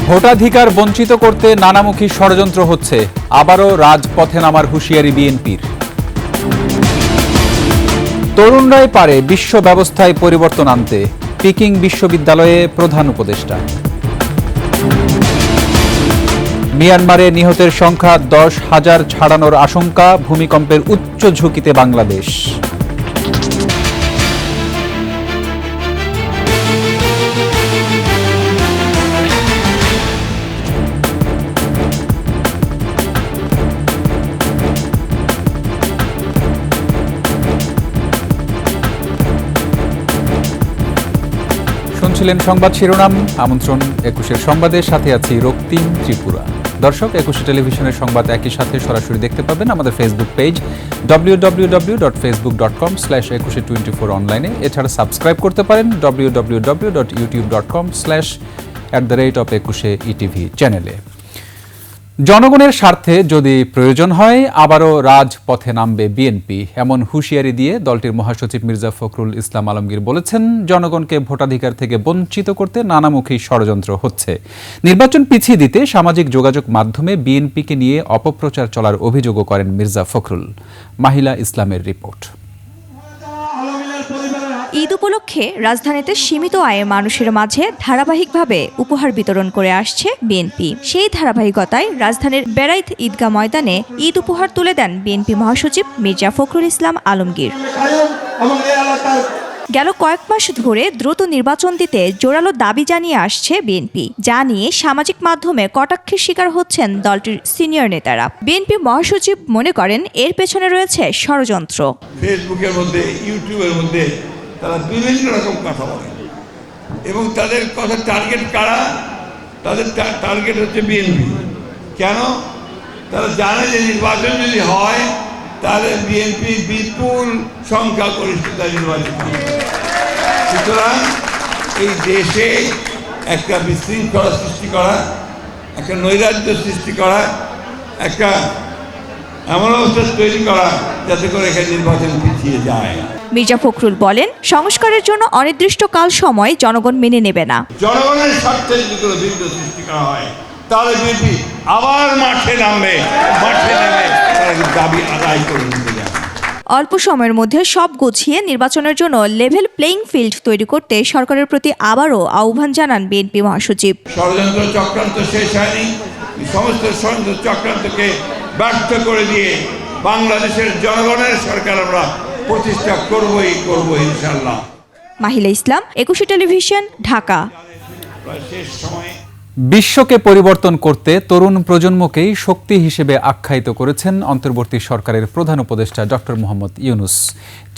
ভোটাধিকার বঞ্চিত করতে নানামুখী ষড়যন্ত্র হচ্ছে, আবারও রাজপথে নামার হুঁশিয়ারি বিএনপির। তরুণরাই পারে বিশ্ব ব্যবস্থায় পরিবর্তন আনতে, পিকিং বিশ্ববিদ্যালয়ে প্রধান উপদেষ্টা। মিয়ানমারে নিহতের সংখ্যা 10,000 ছাড়ানোর আশঙ্কা, ভূমিকম্পের উচ্চ ঝুঁকিতে বাংলাদেশ। শুনছিলেন সংবাদ শিরোনাম। আমন্ত্রণ 21-এর সংবাদের সাথে আছি রক্তিম ত্রিপুরা। দর্শক, 21 টেলিভিশনের সংবাদ একই সাথে সরাসরি দেখতে পাবেন আমাদের ফেসবুক পেজ www.facebook.com/2124 অনলাইনে। এছাড়া সাবস্ক্রাইব করতে পারেন www.youtube.com/@21etv চ্যানেলে। জনগণের স্বার্থে যদি প্রয়োজন হয় আবারও রাজপথে নামবে বিএনপি, এমন হুঁশিয়ারি দিয়ে দলটির মহাসচিব মির্জা ফখরুল ইসলাম আলমগীর বলেছেন, জনগণকে ভোটাধিকার থেকে বঞ্চিত করতে নানামুখী ষড়যন্ত্র হচ্ছে। নির্বাচন পিছিয়ে দিতে সামাজিক যোগাযোগ মাধ্যমে বিএনপিকে নিয়ে অপপ্রচার চলার অভিযোগও করেন মির্জা ফখরুল। মাহিলা ইসলামের রিপোর্ট। ঈদ উপলক্ষে রাজধানীতে সীমিত আয়ের মানুষের মাঝে ধারাবাহিকভাবে উপহার বিতরণ করে আসছে বিএনপি। সেই ধারাবাহিকতায় রাজধানীর বেড়াইত ঈদগাহ ময়দানে ঈদ উপহার তুলে দেন বিএনপি মহাসচিব মির্জা ফখরুল ইসলাম আলমগীর। গেল কয়েক মাস ধরে দ্রুত নির্বাচন দিতে জোরালো দাবি জানিয়ে আসছে বিএনপি, যা নিয়ে সামাজিক মাধ্যমে কটাক্ষের শিকার হচ্ছেন দলটির সিনিয়র নেতারা। বিএনপি মহাসচিব মনে করেন এর পেছনে রয়েছে ষড়যন্ত্র। ফেসবুকের মধ্যে, ইউটিউবের মধ্যে তারা বিভিন্ন রকম কথা বলে এবং তাদের কথা টার্গেট কারা? তাদের টার্গেট হচ্ছে বিএনপি। কেন? তারা জানে যে নির্বাচন যদি হয় তাহলে বিএনপি বিপুল সংখ্যাগরিষ্ঠতা নির্বাচিত হবে। সুতরাং এই দেশে একটা বিশৃঙ্খলা সৃষ্টি করা, একটা নৈরাজ্য সৃষ্টি করা, একটা এমন অবস্থা তৈরি করা যাতে করে এখানে নির্বাচন পিছিয়ে যায়। মির্জা ফখরুল বলেন, সংস্কারের জন্য অনির্দিষ্টকাল সময় জনগণ মেনে নেবে না। জনগণের স্বার্থে যদি কোনো বিঘ্ন সৃষ্টি করা হয় তাহলে বিএনপি আবার মাঠে নামবে, মাঠে নেমে তারা দাবি আদায় করে নিতে যাবে। অল্প সময়ের মধ্যে সব গুছিয়ে নির্বাচনের জন্য লেভেল প্লেইং ফিল্ড তৈরি করতে সরকারের প্রতি আবারও আহ্বান জানান বিএনপি মহাসচিব। ষড়যন্ত্র চক্রান্ত শেষ হয়নি, সমস্ত ষড়যন্ত্র চক্রান্তকে ব্যর্থ করে দিয়ে বাংলাদেশের জনগণের সরকার আমরা প্রতিষ্ঠা করবই করব ইনশাআল্লাহ। মাহিলা ইসলাম, 21 টেলিভিশন, ঢাকা। বিশ্বকে পরিবর্তন করতে তরুণ প্রজন্মকেই শক্তি হিসেবে আখ্যায়িত করেছেন অন্তর্বর্তী সরকারের প্রধান উপদেষ্টা ডক্টর মোহাম্মদ ইউনুস।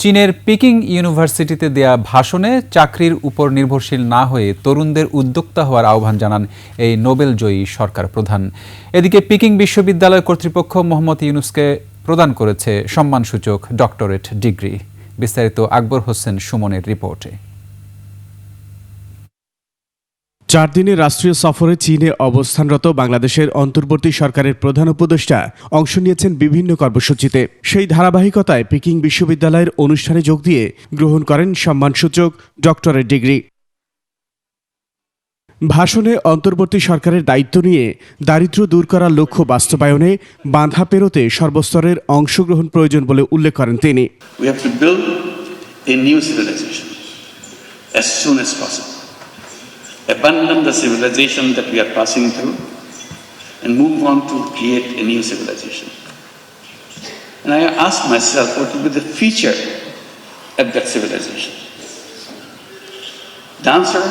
চীনের পিকিং ইউনিভার্সিটিতে দেয়া ভাষণে চাকরির উপর নির্ভরশীল না হয়ে তরুণদের উদ্যোক্তা হওয়ার আহ্বান জানান এই নোবেলজয়ী সরকার প্রধান। এদিকে পিকিং বিশ্ববিদ্যালয় কর্তৃপক্ষ মোহাম্মদ ইউনুসকে প্রদান করেছে সম্মানসূচক ডক্টরেট ডিগ্রি। বিস্তারিত আকবর হোসেন সুমনের রিপোর্টে। 4 দিনের রাষ্ট্রীয় সফরে চীনে অবস্থানরত বাংলাদেশের অন্তর্বর্তী সরকারের প্রধান উপদেষ্টা অংশ নিয়েছেন বিভিন্ন কর্মসূচিতে। সেই ধারাবাহিকতায় পিকিং বিশ্ববিদ্যালয়ের অনুষ্ঠানে যোগ দিয়ে গ্রহণ করেন সম্মানসূচক ডক্টরেট ডিগ্রি। ভাষণে অন্তর্বর্তী সরকারের দায়িত্ব নিয়ে দারিদ্র্য দূর করার লক্ষ্য বাস্তবায়নে বাধা পেরোতে সর্বস্তরের অংশগ্রহণ প্রয়োজন বলে উল্লেখ করেন তিনি। We have to build a new civilization as soon as possible. Abandon the civilization that we are passing through and move on to create a new civilization. And I ask myself, what will be the feature of that civilization? The answer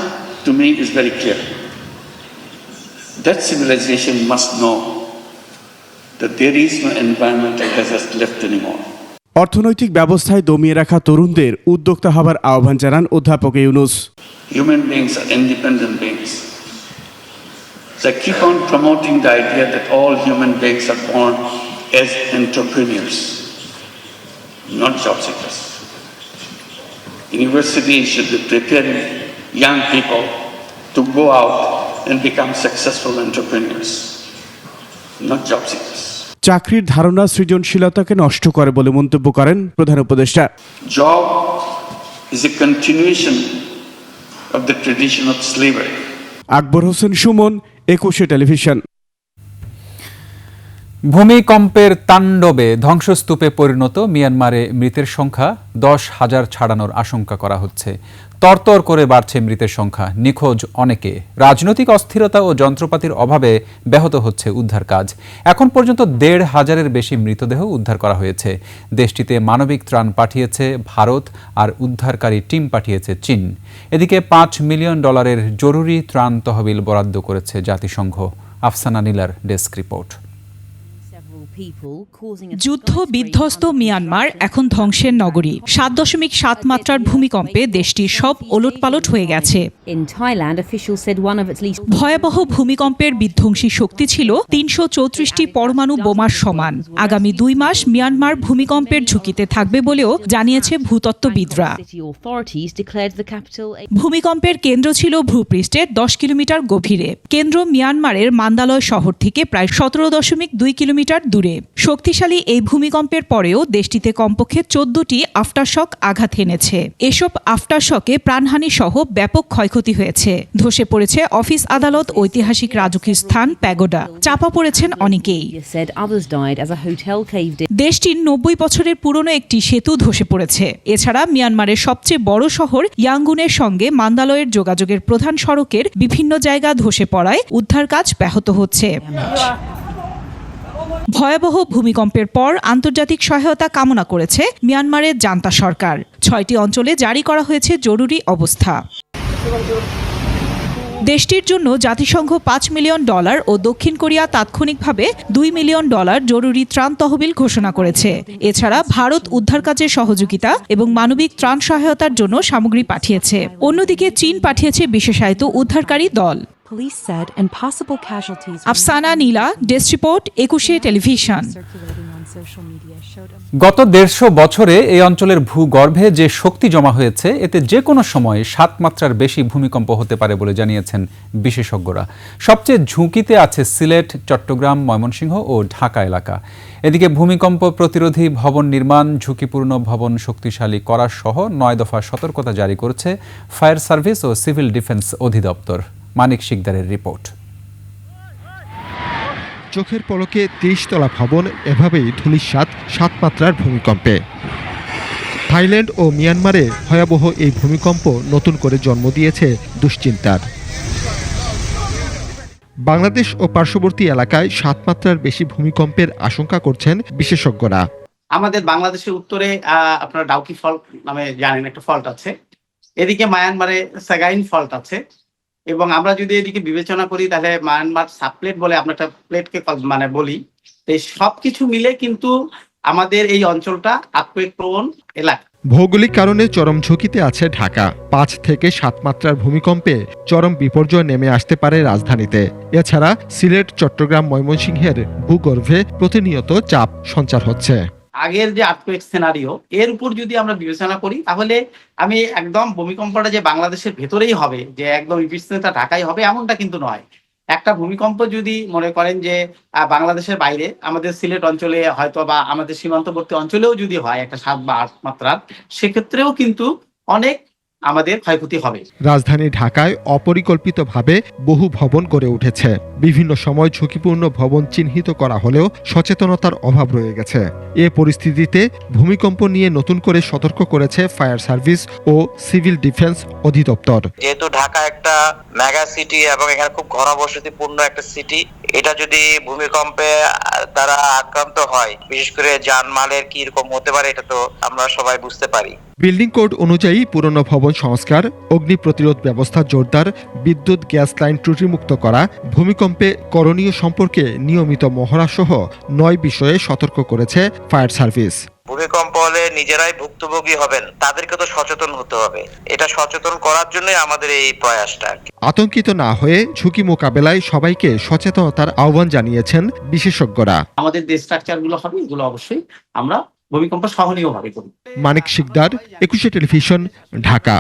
to me is very clear. That civilization must know that there is no environmental hazard left anymore. অর্থনৈতিক ব্যবস্থায় দমিয়ে রাখা তরুণদের উদ্যোক্তা হবার আহ্বান জানান অধ্যাপক Yunus. Human beings are independent beings. So I keep on promoting the idea that all human beings are born as entrepreneurs, not job seekers. Universities should be preparing young people to go out and become successful entrepreneurs, not job seekers. চাকরির ধারণা সৃজনশীলতাকে নষ্ট করে বলে মন্তব্য করেন প্রধান উপদেষ্টা। Job is a continuation of the tradition of slavery. Akbar Hossain Suman, একুশে টেলিভিশন। ভূমিকম্পের তাণ্ডবে ধ্বংসস্তূপে পরিণত মিয়ানমারে মৃতের সংখ্যা 10,000 ছাড়ানোর আশঙ্কা করা হচ্ছে। তরতর করে বাড়ছে মৃতের সংখ্যা, নিখোঁজ অনেকে। রাজনৈতিক অস্থিরতা ও যন্ত্রপাতির অভাবে ব্যাহত হচ্ছে উদ্ধার কাজ। এখন পর্যন্ত 1,500-এর বেশি মৃতদেহ উদ্ধার করা হয়েছে। দেশটিতে মানবিক ত্রাণ পাঠিয়েছে ভারত আর উদ্ধারকারী টিম পাঠিয়েছে চীন। এদিকে $5 মিলিয়ন জরুরি ত্রাণ তহবিল বরাদ্দ করেছে জাতিসংঘ। আফসানা নীলার ডেস্ক রিপোর্ট। যুদ্ধ বিধ্বস্ত মিয়ানমার এখন ধ্বংসের নগরী। 7.7 মাত্রার ভূমিকম্পে দেশটির সব ওলটপালট হয়ে গেছে। ভয়াবহ ভূমিকম্পের বিধ্বংসী শক্তি ছিল 334টি পরমাণু বোমার সমান। আগামী 2 মাস মিয়ানমার ভূমিকম্পের ঝুঁকিতে থাকবে বলেও জানিয়েছে ভূতত্ত্ববিদরা। ভূমিকম্পের কেন্দ্র ছিল ভূপৃষ্ঠের 10 কিলোমিটার গভীরে। কেন্দ্র মিয়ানমারের মান্দালয় শহর থেকে প্রায় 17.2 কিলোমিটার দূরে। শক্তিশালী এই ভূমিকম্পের পরেও দেশটিতে কমপক্ষে 14টি আফটারশক আঘাত এনেছে। এসব আফটারশকে প্রাণহানি সহ ব্যাপক ক্ষয়ক্ষতি হয়েছে। ধসে পড়েছে অফিস, আদালত, ঐতিহাসিক রাজকীয় স্থান, প্যাগোডা। চাপা পড়েছেন অনেকেই। দেশটির 90 বছরের পুরনো একটি সেতু ধসে পড়েছে। এছাড়া মিয়ানমারের সবচেয়ে বড় শহর ইয়াঙ্গুনের সঙ্গে মান্দালয়ের যোগাযোগের প্রধান সড়কের বিভিন্ন জায়গা ধসে পড়ায় উদ্ধার কাজ ব্যাহত হচ্ছে। ভয়াবহ ভূমিকম্পের পর আন্তর্জাতিক সহায়তা কামনা করেছে মিয়ানমারের জান্তা সরকার। 6টি অঞ্চলে জারি করা হয়েছে জরুরি অবস্থা। দেশটির জন্য জাতিসংঘ $5 মিলিয়ন ও দক্ষিণ কোরিয়া তাৎক্ষণিকভাবে $2 মিলিয়ন জরুরি ত্রাণ তহবিল ঘোষণা করেছে। এছাড়া ভারত উদ্ধার কাজে সহযোগিতা এবং মানবিক ত্রাণ সহায়তার জন্য সামগ্রী পাঠিয়েছে। অন্যদিকে চীন পাঠিয়েছে বিশেষায়িত উদ্ধারকারী দল। আফসানা নীলা, ডেস্ক রিপোর্ট, 21 টেলিভিশন। গত 150 বছরে এই অঞ্চলের ভূগর্ভে যে শক্তি জমা হয়েছে, এতে যে কোনো সময় 7 মাত্রার বেশি ভূমিকম্প হতে পারে বলে জানিয়েছেন বিশেষজ্ঞরা। সবচেয়ে ঝুঁকিতে আছে সিলেট, চট্টগ্রাম, ময়মনসিংহ ও ঢাকা এলাকা। এদিকে ভূমিকম্প প্রতিরোধী ভবন নির্মাণ, ঝুঁকিপূর্ণ ভবন শক্তিশালী করা সহ 9 দফা সতর্কতা জারি করেছে ফায়ার সার্ভিস ও সিভিল ডিফেন্স অধিদপ্তর। মানিক শিকদারের রিপোর্ট। চোখের পলকে 30 তলা ভবন এভাবেই ধূলিসাৎ 7 মাত্রার ভূমিকম্পে। থাইল্যান্ড ও মিয়ানমারে ভয়াবহ এই ভূমিকম্প নতুন করে জন্ম দিয়েছে দুশ্চিন্তার। বাংলাদেশ ও পার্শ্ববর্তী এলাকায় 7 মাত্রার বেশি ভূমিকম্পের আশঙ্কা করছেন বিশেষজ্ঞরা। আমাদের বাংলাদেশের উত্তরে আপনার ডাউকি ফল্ট নামে জানেন একটা ফল্ট আছে, এদিকে মায়ানমারে সাগাইন ফল্ট আছে, এবং আমরা যদি এদিকে বিবেচনা করি তাহলে মায়ানমার সাবপ্লেট বলে আমরা একটা প্লেটকে মানে বলি। তো সবকিছু মিলে কিন্তু আমাদের এই অঞ্চলটা আর্থকুয়েক প্রবণ এলাকা। ভৌগোলিক কারণে চরম ঝুঁকিতে আছে ঢাকা। 5 থেকে 7 মাত্রার ভূমিকম্পে চরম বিপর্যয় নেমে আসতে পারে রাজধানীতে। এছাড়া সিলেট, চট্টগ্রাম, ময়মনসিংহের ভূগর্ভে প্রতিনিয়ত চাপ সঞ্চার হচ্ছে। আগের যে আর্থকুয়েক সিনারিও এর উপর যদি আমরা বিবেচনা করি তাহলে আমি একদম ভূমিকম্পটা যে বাংলাদেশের ভেতরেই হবে, যে একদম ইপিসেন্টারটা ঢাকায় হবে এমনটা কিন্তু নয়। একটা ভূমিকম্প যদি মনে করেন যে বাংলাদেশের বাইরে আমাদের সিলেট অঞ্চলে হয়তো বা আমাদের সীমান্তবর্তী অঞ্চলেও যদি হয় একটা 7 বা 8 মাত্রার, সেক্ষেত্রেও কিন্তু অনেক আমাদের ক্ষয়ক্ষতি হবে। রাজধানী ঢাকায় অপরিকল্পিতভাবে বহু ভবন গড়ে উঠেছে। বিভিন্ন সময় ঝুঁকিপূর্ণ ভবন চিহ্নিত করা হলেও সচেতনতার অভাব রয়ে গেছে। এ পরিস্থিতিতে ভূমিকম্প নিয়ে নতুন করে সতর্ক করেছে ফায়ার সার্ভিস ও সিভিল ডিফেন্স অধিদপ্তর। যেহেতু ঢাকা একটা মেগা সিটি এবং এখানে খুব ঘনবসতিপূর্ণ একটা সিটি, এটা যদি ভূমিকম্পে দ্বারা আক্রান্ত হয়, বিশেষ করে জানমালের কি রকম হতে পারে এটা তো আমরা সবাই বুঝতে পারি। বিল্ডিং কোড অনুযায়ী পুরনো ভবন সংস্কার, অগ্নি প্রতিরোধ ব্যবস্থা জোরদার, বিদ্যুৎ গ্যাস লাইন ত্রুটিমুক্ত করা, ভূমিকম্পে করণীয় সম্পর্কে নিয়মিত মহড়া সহ 9 বিষয়ে সতর্ক করেছে ফায়ার সার্ভিস। ভূমিকম্প হলে নিজেরাই ভুক্তভোগী হবেন, তাদেরকে তো সচেতন হতে হবে। এটা সচেতন করার জন্যই আমাদের এই প্রয়াসটা। আতঙ্কিত না হয়ে ঝুঁকি মোকাবেলায় সবাইকে সচেতনতার আহ্বান জানিয়েছেন বিশেষজ্ঞরা। আমাদের যে স্ট্রাকচার গুলো হবে এগুলো অবশ্যই আমরা ভূমিকম্প সহনীয় ভাবে করি। মানিক শিকদার, 21 টেলিভিশন, ঢাকা।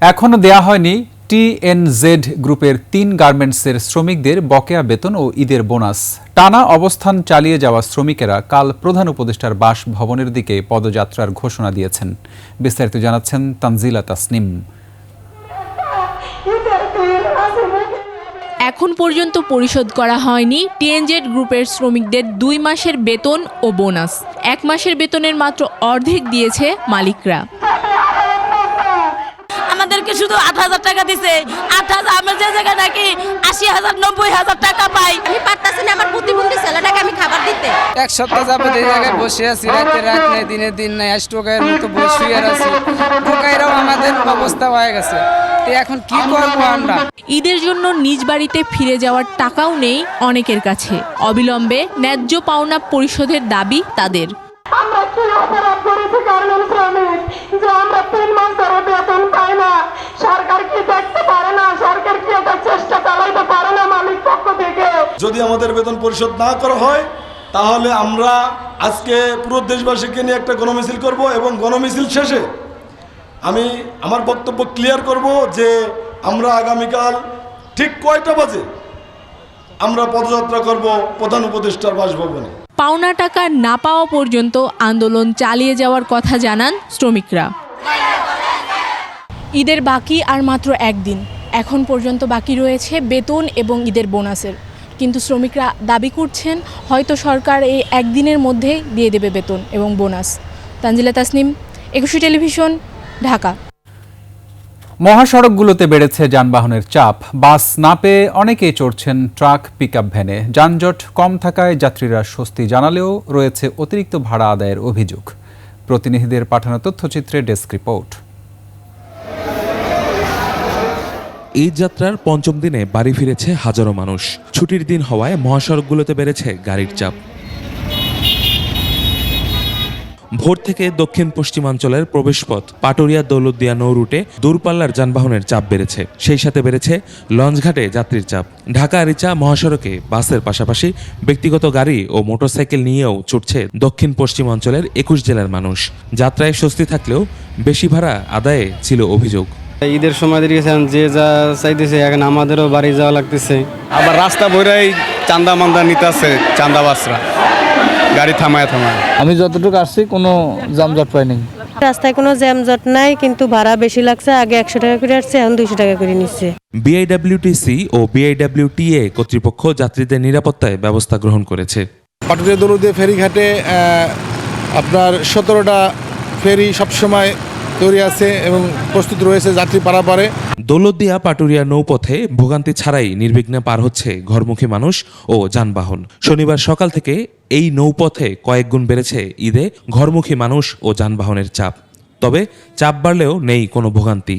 এখনো দেয়া হয়নি TNZ গ্রুপের 3 গার্মেন্টসের শ্রমিকদের বকেয়া বেতন ও ঈদের বোনাস। টানা অবস্থান চালিয়ে যাওয়া শ্রমিকেরা কাল প্রধান উপদেষ্টার বাসভবনের দিকে পদযাত্রার ঘোষণা দিয়েছেন। বিস্তারিত জানাচ্ছেন তানজিলা তাসনিম। এখন পর্যন্ত পরিশোধ করা হয়নি টিএনজেড গ্রুপের শ্রমিকদের 2 মাসের বেতন ও বোনাস। 1 মাসের বেতনের মাত্র অর্ধেক দিয়েছে মালিকরা। আমাদেরকে শুধু 8,000 টাকা দিছে। 8,000 আমরা যে জায়গায় নাকি 80,000 90,000 টাকা পাই। আমি পারতাছি না আমার প্রতিবন্ধী ছেলেটাকে আমি খাবার দিতে। এক সপ্তাহ যাবত এই জায়গায় বসে আছি, রাতে রাত নেই, দিনে দিন নাই, স্টোকায়ের মতো বসে আছি। টোকাইরাও আমাদের অবস্থা হয়ে গেছে। এখন কি করবো আমরা? ঈদের জন্য নিজ বাড়িতে ফিরে যাওয়ার টাকাও নেই অনেকের কাছে। অবিলম্বে ন্যায্য পাওনা পরিশোধের দাবি তাদের। আমরা কি অপরাধ করেছি কারণ শ্রমিক যে আমরা 3 মাস ধরে বেতন পাই না? সরকার কি দেখতে পারে না? সরকার কি এটা চেষ্টা চালাইতে পারে না মালিক পক্ষ থেকে? যদি আমাদের বেতন পরিশোধ না করা হয় তাহলে আমরা আজকে পুরো দেশবাসীকে নিয়ে একটা গণমিছিল করব এবং গণমিছিল শেষে আমি আমার বক্তব্য ক্লিয়ার করব যে আমরা আগামীকাল ঠিক কয়টা বাজে আমরা পদযাত্রা করব প্রধান উপদেষ্টার বাসভবনে। পাওনা টাকা না পাওয়া পর্যন্ত আন্দোলন চালিয়ে যাওয়ার কথা জানান শ্রমিকরা। ঈদের বাকি আর মাত্র 1 দিন। এখন পর্যন্ত বাকি রয়েছে বেতন এবং ঈদের বোনাসের, কিন্তু শ্রমিকরা দাবি করছেন হয়তো সরকার এই 1 দিনের মধ্যেই দিয়ে দেবে বেতন এবং বোনাস। তানজিলা তাসনিম, 21 টেলিভিশন, ঢাকা। মহাসড়কগুলোতে বেড়েছে যানবাহনের চাপ। বাস না পেয়ে অনেকেই চড়ছেন ট্রাক, পিকআপ ভ্যানে। যানজট কম থাকায় যাত্রীরা স্বস্তি জানালেও রয়েছে অতিরিক্ত ভাড়া আদায়ের অভিযোগ। প্রতিনিধিদের পাঠানো তথ্যচিত্রে ডেস্ক রিপোর্ট। ঈদ যাত্রার 5ম দিনে বাড়ি ফিরেছে হাজারো মানুষ। ছুটির দিন হওয়ায় মহাসড়কগুলোতে বেড়েছে গাড়ির চাপ। ভোর থেকে দক্ষিণ পশ্চিমাঞ্চলের প্রবেশপথ পাটুরিয়া দৌলতদিয়া নৌ রুটে দূরপাল্লার যানবাহনের চাপ বেড়েছে। সেই সাথে বেড়েছে লঞ্চঘাটে যাত্রীর চাপ। ঢাকা আরিচা মহাসড়কে বাসের পাশাপাশি ব্যক্তিগত গাড়ি ও মোটরসাইকেল নিয়েও ছুটছে দক্ষিণ পশ্চিমাঞ্চলের 21 জেলার মানুষ। যাত্রায় স্বস্তি থাকলেও বেশি ভাড়া আদায়ে ছিল অভিযোগ। ঈদের সময় দিয়েছেন যে যা চাইতেছে, এখন আমাদেরও বাড়ি যাওয়া লাগতেছে। আবার রাস্তা বইরাই চান্দা মান্দা নিতেছে চান্দাবাসরা, গাড়ি থামায়। আমি যতটুকু আসছি কোনো যানজট পাইনি। রাস্তায় কোনো জ্যামজট নাই, কিন্তু ভাড়া বেশি লাগছে। আগে 100 টাকা করে আসছে, এখন 200 টাকা করে নিচ্ছে। বিআইডব্লিউটিসি ও বিআইডব্লিউটিএ কর্তৃপক্ষ যাত্রীদের নিরাপত্তায় ব্যবস্থা গ্রহণ করেছে। পাটুরিয়া দৌলতদিয়া ফেরিঘাটে আপনার 17টা ফেরি সবসময় তৈরি আছে এবং প্রস্তুত রয়েছে যাত্রী পারাপারে। দৌলতদিয়া পাটুরিয়া নৌপথে ভোগান্তি ছাড়াই নির্বিঘ্নে পার হচ্ছে ঘরমুখী মানুষ ও যানবাহন। শনিবার সকাল থেকে এই নৌপথে কয়েক গুণ বেড়েছে ঈদে ঘরমুখী মানুষ ও যানবাহনের চাপ। তবে চাপ বাড়লেও নেই কোনো ভোগান্তি।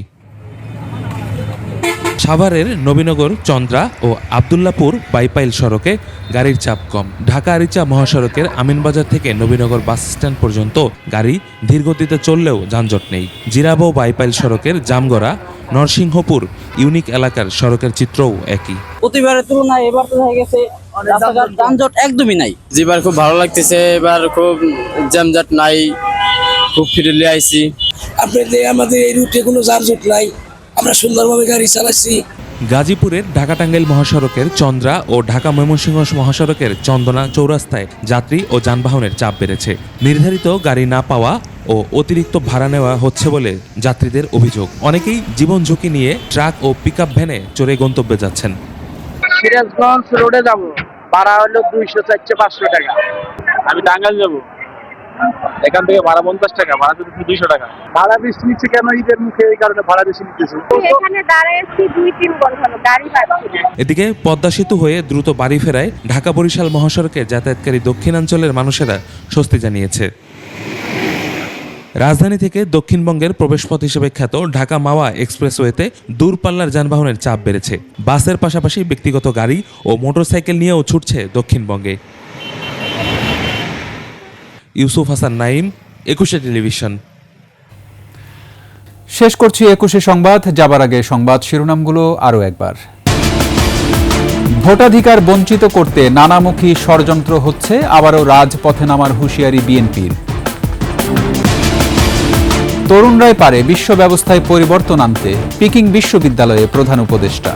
সাভারের নবীনগর, চন্দ্রা ও আবদুল্লাপুর বাইপাইল সড়কে গাড়ির চাপ কম। ঢাকা আরিচা মহাসড়কের আমিনবাজার থেকে নবীনগর বাস স্ট্যান্ড পর্যন্ত গাড়ি ধীরগতিতে চললেও যানজট নেই। জিরাবো বাইপাইল সড়কের জামগড়া, নরসিংহপুর ইউনিক এলাকার সড়কের চিত্রও একই। প্রতিবারের তুলনায় এবার তো হয়ে গেছে যানজট একদমই নাই। যেবার খুব ভালো লাগতেছে, এবার খুব জ্যামজট নাই, খুব ফ্রিলি আইছি। আপনাদের আমাদের এই রুটে কোনো যানজট নাই, আমরা সুন্দরভাবে গাড়ি চালাচ্ছি। গাজীপুরের ঢাকা টাঙ্গাইল মহাসড়কের চন্দ্রা ও ঢাকা ময়মনসিংহ মহাসড়কের চন্দনা চৌরাস্তায় যাত্রী ও যানবাহনের চাপ বেড়েছে। নির্ধারিত গাড়ি না পাওয়া ও অতিরিক্ত ভাড়া নেওয়া হচ্ছে বলে যাত্রীদের অভিযোগ। অনেকেই জীবন ঝুঁকি নিয়ে ট্রাক ও পিকআপ ভ্যানে চড়ে গন্তব্যে যাচ্ছেন। সিরাজগঞ্জ রোডে যাব, ভাড়া হলো 200-400-500 টাকা। আমি টাঙ্গাইল যাব, এখান থেকে ভাড়া 50 টাকা, ভাড়া তো 200 টাকা। ভাড়া বেশি নিচ্ছে কেন? ঈদের মুখে, এই কারণে ভাড়া বেশি নিতেছে। এখানে দাঁড়াইছি 2-3 ঘন্টা, গাড়ি পাচ্ছি না। এদিকে পদ্মা সেতু হয়ে দ্রুত বাড়ি ফেরায় ঢাকা বরিশাল মহাসড়কে যাতায়াতকারী দক্ষিণাঞ্চলের মানুষেরা স্বস্তি জানিয়েছে। রাজধানী থেকে দক্ষিণবঙ্গের প্রবেশপথ হিসেবে খ্যাত ঢাকা মাওয়া এক্সপ্রেসওয়েতে দূরপাল্লার যানবাহনের চাপ বেড়েছে। বাসের পাশাপাশি ব্যক্তিগত গাড়ি ও মোটরসাইকেল নিয়েও ছুটছে দক্ষিণবঙ্গে। ইউসুফ হাসান নাইম, 21 টেলিভিশন। শেষ করছি 21 সংবাদ। যাবার আগে সংবাদ শিরোনামগুলো আরও একবার। ভোটাধিকার বঞ্চিত করতে নানামুখী ষড়যন্ত্র হচ্ছে, আবারও রাজপথে নামার হুঁশিয়ারি বিএনপির। তরুণরাই পারে বিশ্ব ব্যবস্থায় পরিবর্তন আনতে, পিকিং বিশ্ববিদ্যালয়ে প্রধান উপদেষ্টা।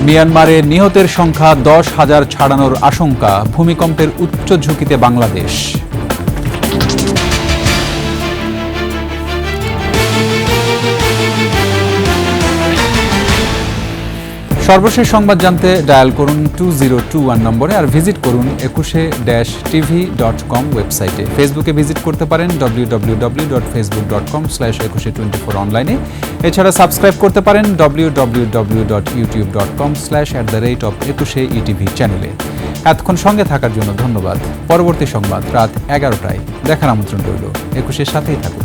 মিয়ানমারে নিহতের সংখ্যা 10,000 ছাড়ানোর আশঙ্কা, ভূমিকম্পের উচ্চ ঝুঁকিতে বাংলাদেশ। সর্বশেষ সংবাদ জানতে ডায়াল করুন 2021 নম্বরে আর ভিজিট করুন 21-tv.com ওয়েবসাইটে। ফেসবুকে ভিজিট করতে পারেন www.facebook.com/2124 অনলাইনে। এছাড়া সাবস্ক্রাইব করতে পারেন www.youtube.com/@21etv চ্যানেলে। এতক্ষণ সঙ্গে থাকার জন্য ধন্যবাদ। পরবর্তী সংবাদ রাত 11টায় দেখার আমন্ত্রণ রইল। 21-এর সাথেই থাকুন।